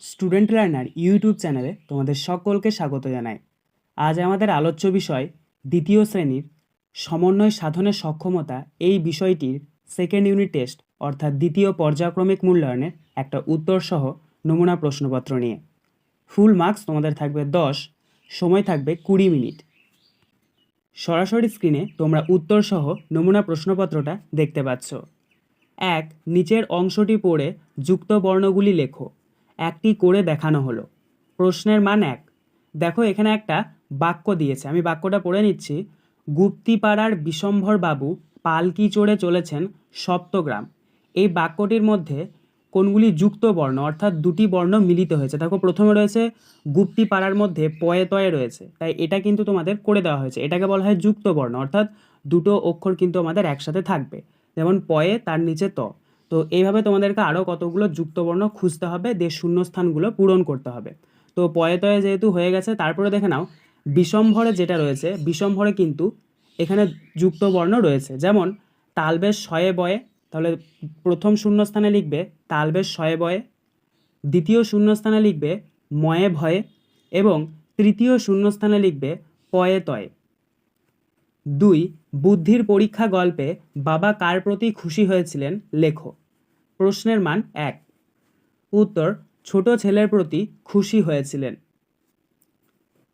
Student learner YouTube চ্যানেলে তোমাদের সকলকে স্বাগত জানাই। আজ আমাদের আলোচ্য বিষয় দ্বিতীয় শ্রেণীর সমন্বয় সাধনের সক্ষমতা এই বিষয়টির সেকেন্ড ইউনিট টেস্ট অর্থাৎ দ্বিতীয় পর্যায়ক্রমিক মূল্যায়নের একটা উত্তরসহ নমুনা প্রশ্নপত্র নিয়ে। ফুল মার্কস তোমাদের থাকবে 10, সময় থাকবে 20 মিনিট। সরাসরি স্ক্রিনে তোমরা উত্তরসহ নমুনা প্রশ্নপত্রটা দেখতে পাচ্ছ। এক, নিচের অংশটি পড়ে যুক্ত বর্ণগুলি লেখো। একটি করে দেখানো হলো। প্রশ্নের মান 1। দেখো এখানে একটা বাক্য দিয়েছে, আমি বাক্যটা পড়ে নিচ্ছি। গুপ্তিপাড়ার বিশম্ভর বাবু পালকি চড়ে চলেছেন সপ্তগ্রাম। এই বাক্যটির মধ্যে কোনগুলি যুক্ত বর্ণ অর্থাৎ দুটি বর্ণ মিলিত হয়েছে? দেখো প্রথমে রয়েছে গুপ্তিপাড়ার মধ্যে পয়ে তয়ে রয়েছে, তাই এটা কিন্তু তোমাদের করে দেওয়া হয়েছে। এটাকে বলা হয় যুক্ত বর্ণ, অর্থাৎ দুটো অক্ষর কিন্তু আমাদের একসাথে থাকবে, যেমন পয়ে তার নিচে ত। তো এইভাবে তোমাদেরকে আরও কতগুলো যুক্তবর্ণ খুঁজতে হবে, দিয়ে শূন্যস্থানগুলো পূরণ করতে হবে। তো পয়ে তয়ে যেহেতু হয়ে গেছে, তারপরে দেখে নাও বিশম্ভরে যেটা রয়েছে, বিশম্ভরে কিন্তু এখানে যুক্তবর্ণ রয়েছে, যেমন তালবেশ শয়ে বয়ে, তাহলে প্রথম শূন্যস্থানে লিখবে তালবেশ শয়ে বয়ে, দ্বিতীয় শূন্যস্থানে লিখবে ময়ে ভয়ে এবং তৃতীয় শূন্যস্থানে লিখবে পয়ে তয়ে। 2, বুদ্ধির পরীক্ষা গল্পে বাবা কার প্রতি খুশি হয়েছিলেন লেখো। প্রশ্নের মান 1। উত্তর, ছোট ছেলের প্রতি খুশি হয়েছিলেন।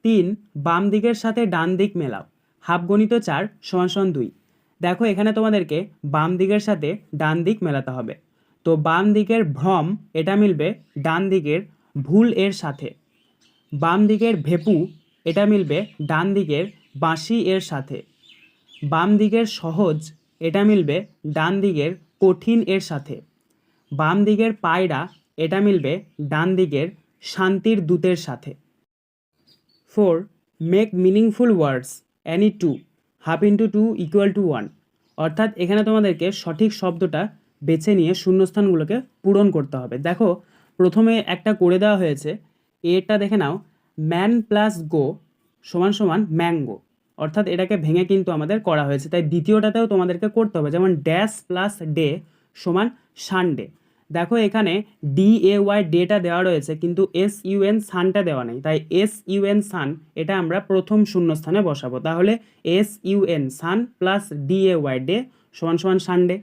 3, বাম দিকের সাথে ডান দিক মেলাও। হাফগণিত 4 = 2। দেখো এখানে তোমাদেরকে বাম দিকের সাথে ডান দিক মেলাতে হবে। তো বাম দিকের ভ্রম এটা মিলবে ডান দিকের ভুল এর সাথে। বাম দিকের ভেপু এটা মিলবে ডান দিকের বাঁশি এর সাথে। বাম দিকের সহজ এটা মিলবে ডান দিকের কঠিন এর সাথে। বাম দিকের পায়রা এটা মিলবে ডান দিকের শান্তির দূতের সাথে। 4, make meaningful words any two, half into 2 = 1। অর্থাৎ এখানে তোমাদেরকে সঠিক শব্দটা বেছে নিয়ে শূন্যস্থানগুলোকে পূরণ করতে হবে। দেখো প্রথমে একটা করে দেওয়া হয়েছে, এটা দেখে নাও, ম্যান প্লাস গো সমান সমান ম্যাঙ্গো, অর্থাৎ এটাকে ভেঙে কিন্তু আমাদের করা হয়েছে। তাই দ্বিতীয়টাতেও তোমাদেরকে করতে হবে, যেমন ড্যাশ প্লাস ডে সমান সানডে। দেখো এখানে DAY ডেটা দেওয়া রয়েছে, কিন্তু SUN সানটা দেওয়া নেই, তাই SUN সান এটা আমরা প্রথম শূন্যস্থানে বসাবো। তাহলে SUN সান প্লাস DAY ডে সমান সমান সানডে।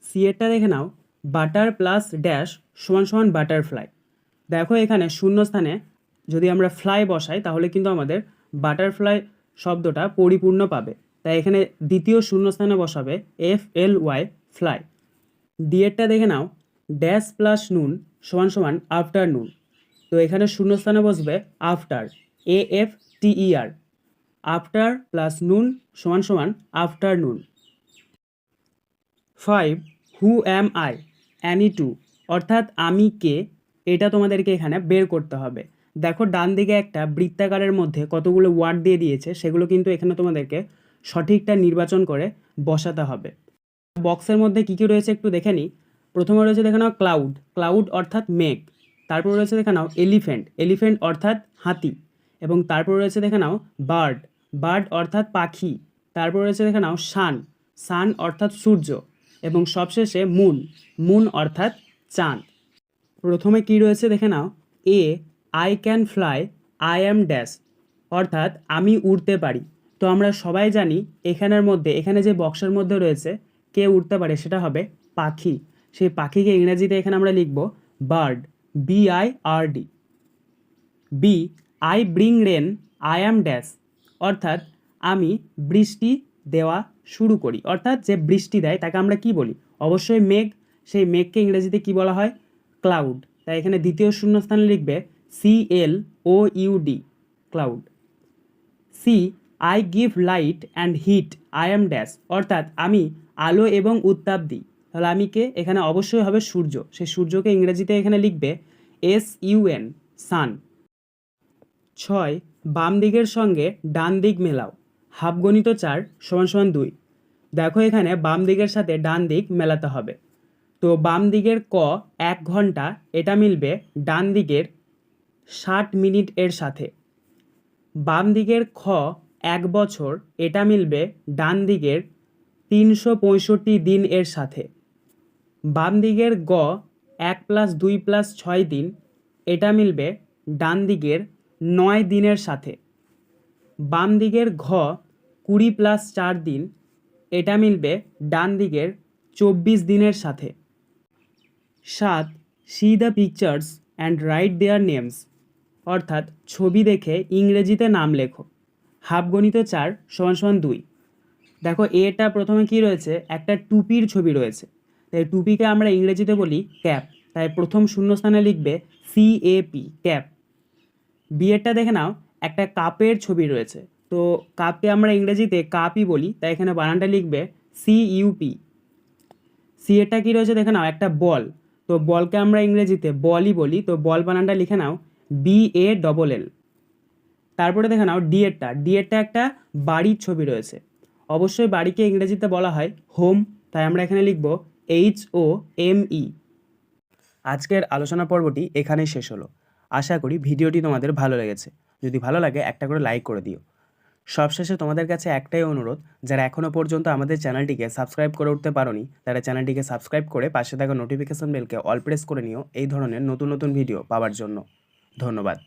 সি এরটা দেখে নাও, বাটার প্লাস ড্যাশ সমান সমান বাটারফ্লাই। দেখো এখানে শূন্যস্থানে যদি আমরা ফ্লাই বসাই তাহলে কিন্তু আমাদের বাটারফ্লাই শব্দটা পরিপূর্ণ পাবে, তাই এখানে দ্বিতীয় শূন্যস্থানে বসাবে FLY ফ্লাই। ডি এরটা দেখে নাও, ড্যাশ প্লাস নুন সমান সমান আফটারনুন। তো এখানে শূন্যস্থানে বসবে after, AFTER। After plus noon সমান সমান afternoon. 5, who am I any two, অর্থাৎ আমি কে, এটা তোমাদেরকে এখানে বের করতে হবে। দেখো ডান দিকে একটা বৃত্তাকারের মধ্যে কতগুলো ওয়ার্ড দিয়ে দিয়েছে, সেগুলো কিন্তু এখানে তোমাদেরকে সঠিকটা নির্বাচন করে বসাতে হবে। বক্সের মধ্যে কী কী রয়েছে একটু দেখে নিই। প্রথমে রয়েছে দেখে নাও ক্লাউড, ক্লাউড অর্থাৎ মেঘ। তারপর রয়েছে দেখে নাও এলিফ্যান্ট, এলিফ্যান্ট অর্থাৎ হাতি। এবং তারপর রয়েছে দেখে নাও বার্ড, বার্ড অর্থাৎ পাখি। তারপর রয়েছে দেখে নাও সান, সান অর্থাৎ সূর্য। এবং সবশেষে মুন, মুন অর্থাৎ চাঁদ। প্রথমে কি রয়েছে দেখে নাও, a I can fly, I am dash, অর্থাৎ আমি উড়তে পারি। তো আমরা সবাই জানি এখানের মধ্যে, এখানে যে বক্সের মধ্যে রয়েছে কে উড়তে পারে, সেটা হবে পাখি। সেই পাখিকে ইংরেজিতে এখানে আমরা লিখব bird, BIRD। B I bring rain, I am dash, অর্থাৎ আমি বৃষ্টি দেওয়া শুরু করি, অর্থাৎ যে বৃষ্টি দেয় তাকে আমরা কি বলি? অবশ্যই মেঘ। সেই মেঘকে ইংরেজিতে কি বলা হয়? ক্লাউড। তাই এখানে দ্বিতীয় শূন্যস্থানে লিখবে CLOUD, cloud. C I give light and heat, I am dash, অর্থাৎ আমি আলো এবং উত্তাপ দিই। তাহলে আমি কে? এখানে অবশ্যই হবে সূর্য। সেই সূর্যকে ইংরেজিতে এখানে লিখবে SUN, সান। 6, বাম দিকের সঙ্গে ডান দিক মেলাও। হাফগণিত 4 = 2। দেখো এখানে বাম দিকের সাথে ডান দিক মেলাতে হবে। তো বাম দিকের ক 1 ঘন্টা এটা মিলবে ডান দিকের 60 মিনিট এর সাথে। বাম দিকের খ 1 বছর এটা মিলবে ডান দিকের 365 দিন এর সাথে। বাম দিকের গ 1 + 2 + 6 দিন এটা মিলবে ডান দিকের 9 দিনের সাথে। বাম দিকের ঘ 20+4 দিন, এটা মিলবে ডান দিকের 24 দিনের সাথে। 7. C the pictures and right their names, অর্থাৎ ছবি দেখে ইংরেজিতে নাম লেখো। হাফ গণিত 4 = 2। দেখো এটা প্রথমে কি রয়েছে, একটা টুপির ছবি রয়েছে, তাই টুপিকে আমরা ইংরেজিতে বলি ক্যাপ, তাই প্রথম শূন্যস্থানে লিখবে CAP, ক্যাপ। বিয়েরটা দেখে নাও, একটা কাপের ছবি রয়েছে, তো কাপকে আমরা ইংরেজিতে কাপই বলি, তাই এখানে বানানটা লিখবে CUP। সি এরটা কী রয়েছে দেখে নাও, একটা বল, তো বলকে আমরা ইংরেজিতে বলই বলি, তো বল বানানটা লিখে নাও BALL। তারপরে দেখে নাও ডি এরটা একটা বাড়ির ছবি রয়েছে, অবশ্যই বাড়িকে ইংরেজিতে বলা হয় হোম, তাই আমরা এখানে লিখব HOME। আজকের আলোচনা পর্বটি এখানেই শেষ হলো। আশা করি ভিডিওটি তোমাদের ভালো লেগেছে। যদি ভালো লাগে একটা করে লাইক করে দিও। সবশেষে তোমাদের কাছে একটাই অনুরোধ, যারা এখনও পর্যন্ত আমাদের চ্যানেলটিকে সাবস্ক্রাইব করে উঠতে পারোনি, তারা চ্যানেলটিকে সাবস্ক্রাইব করে পাশে থাকা নোটিফিকেশন বেলকে অল প্রেস করে নিও এই ধরনের নতুন নতুন ভিডিও পাওয়ার জন্য। ধন্যবাদ।